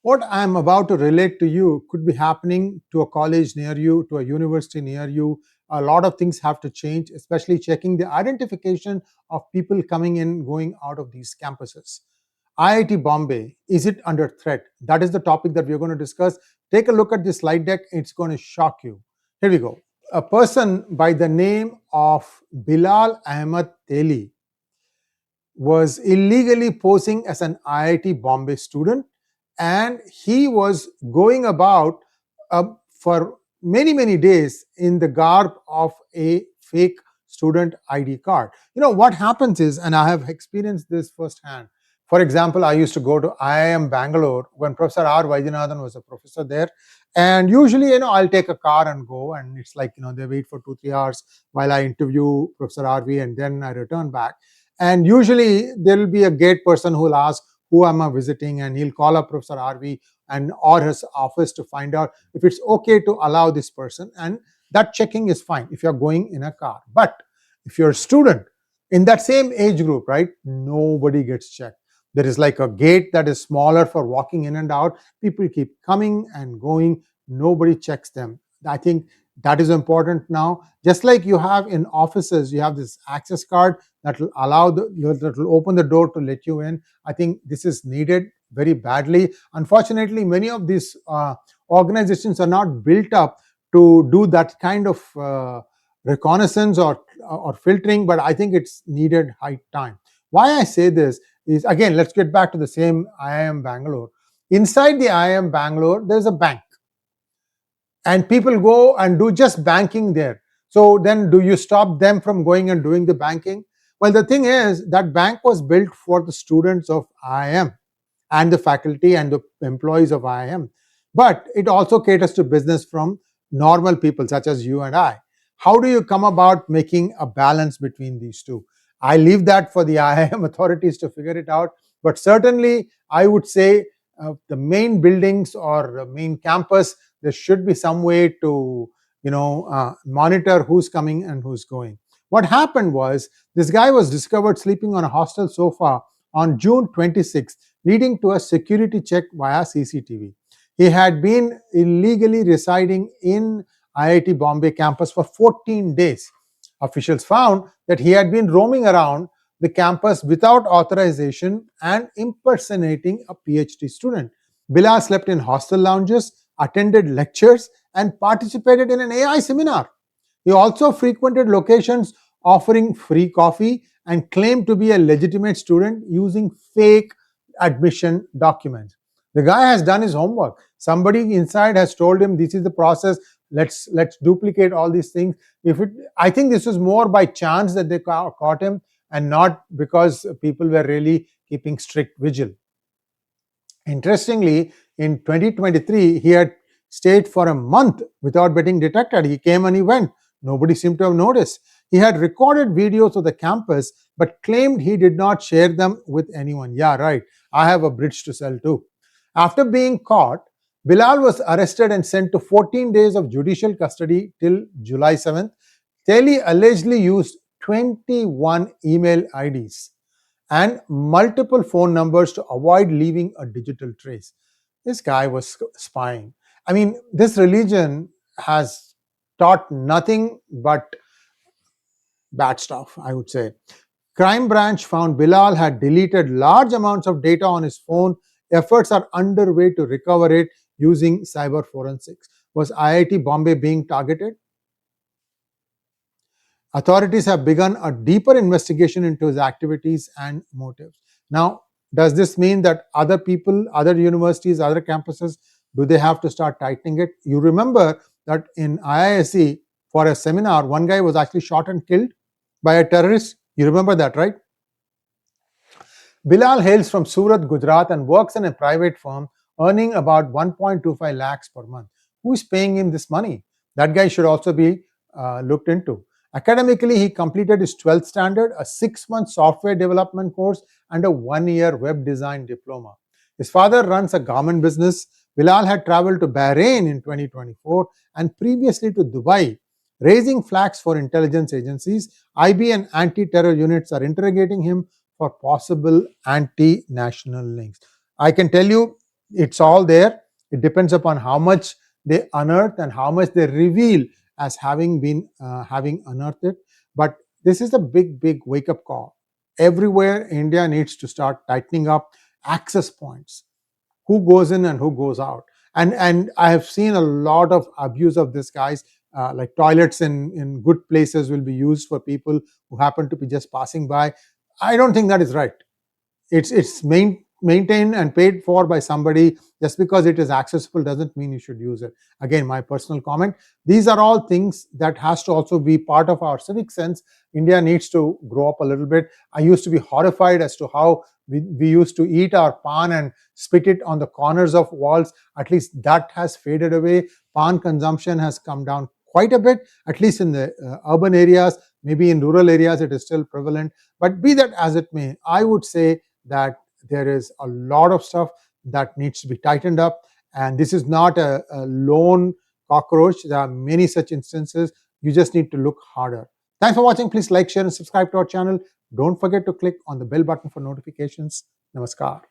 What I am about to relate to you could be happening to a college near you, to a university near you. A lot of things have to change, especially checking the identification of people coming in, going out of these campuses. IIT Bombay, is it under threat? That is the topic that we're going to discuss. Take a look at this slide deck, it's going to shock you. Here we go. A person by the name of Bilal Ahmed Teli was illegally posing as an IIT Bombay student, and he was going about for many days in the garb of a fake student ID card. What happens is, and I have experienced this firsthand. For example, I used to go to IIM Bangalore when Professor 𝗟𝗏𝗏𝗏 was a professor there, and usually, I'll take a car and go, and it's like, they wait for 2-3 hours while I interview Professor RV, and then I return back. And usually there will be a gate person who will ask, who am I visiting? And he'll call up Professor RV and or his office to find out if it's okay to allow this person. And that checking is fine if you're going in a car. But if you're a student in that same age group, right, nobody gets checked. There is like a gate that is smaller for walking in and out. People keep coming and going. Nobody checks them. I think that is important now. Just like you have in offices, you have this access card that will allow that will open the door to let you in. I think this is needed very badly. Unfortunately, many of these organizations are not built up to do that kind of reconnaissance or filtering, but I think it's needed high time. Why I say this is, again, let's get back to the same IIM Bangalore. Inside the IIM Bangalore, there's a bank, and people go and do just banking there. So then do you stop them from going and doing the banking? Well, the thing is, that bank was built for the students of IIM and the faculty and the employees of IIM. But it also caters to business from normal people such as you and I. How do you come about making a balance between these two? I leave that for the IIM authorities to figure it out. But certainly, I would say the main buildings or the main campus, there should be some way to monitor who's coming and who's going. What happened was, this guy was discovered sleeping on a hostel sofa on June 26th, leading to a security check via CCTV. He had been illegally residing in IIT Bombay campus for 14 days. Officials found that he had been roaming around the campus without authorization and impersonating a PhD student. Bilal slept in hostel lounges, attended lectures, and participated in an AI seminar. He also frequented locations offering free coffee and claimed to be a legitimate student using fake admission documents. The guy has done his homework. Somebody inside has told him this is the process. Let's duplicate all these things. I think this was more by chance that they caught him, and not because people were really keeping strict vigil. Interestingly, in 2023, he had stayed for a month without getting detected. He came and he went. Nobody seemed to have noticed. He had recorded videos of the campus, but claimed he did not share them with anyone. Yeah, right. I have a bridge to sell too. After being caught, Bilal was arrested and sent to 14 days of judicial custody till July 7th. Teli allegedly used 21 email IDs and multiple phone numbers to avoid leaving a digital trace. This guy was spying. I mean, this religion has taught nothing but bad stuff, I would say. Crime branch found Bilal had deleted large amounts of data on his phone. Efforts are underway to recover it using cyber forensics. Was IIT Bombay being targeted? Authorities have begun a deeper investigation into his activities and motives. Now, does this mean that other people, other universities, other campuses, do they have to start tightening it? You remember that in IISc, for a seminar, one guy was actually shot and killed by a terrorist. You remember that, right? Bilal hails from Surat, Gujarat, and works in a private firm, earning about 1.25 lakhs per month. Who is paying him this money? That guy should also be looked into. Academically, he completed his 12th standard, a 6-month software development course, and a 1-year web design diploma. His father runs a garment business. Bilal had traveled to Bahrain in 2024 and previously to Dubai, raising flags for intelligence agencies. IB and anti-terror units are interrogating him for possible anti-national links. I can tell you, It's all there. It depends upon how much they unearth and how much they reveal as having been having unearthed it. But this is a big wake-up call. Everywhere, India needs to start tightening up access points, who goes in and who goes out. And I have seen a lot of abuse of this, guys. Like toilets in good places will be used for people who happen to be just passing by. I don't think that is right. It's maintained and paid for by somebody. Just because it is accessible doesn't mean you should use it. Again, my personal comment. These are all things that has to also be part of our civic sense. India needs to grow up a little bit. I used to be horrified as to how we used to eat our pan and spit it on the corners of walls. At least that has faded away. Pan consumption has come down quite a bit, at least in the urban areas. Maybe in rural areas it is still prevalent. But be that as it may, I would say that there is a lot of stuff that needs to be tightened up. And this is not a lone cockroach. There are many such instances. You just need to look harder. Thanks for watching. Please like, share, and subscribe to our channel. Don't forget to click on the bell button for notifications. Namaskar.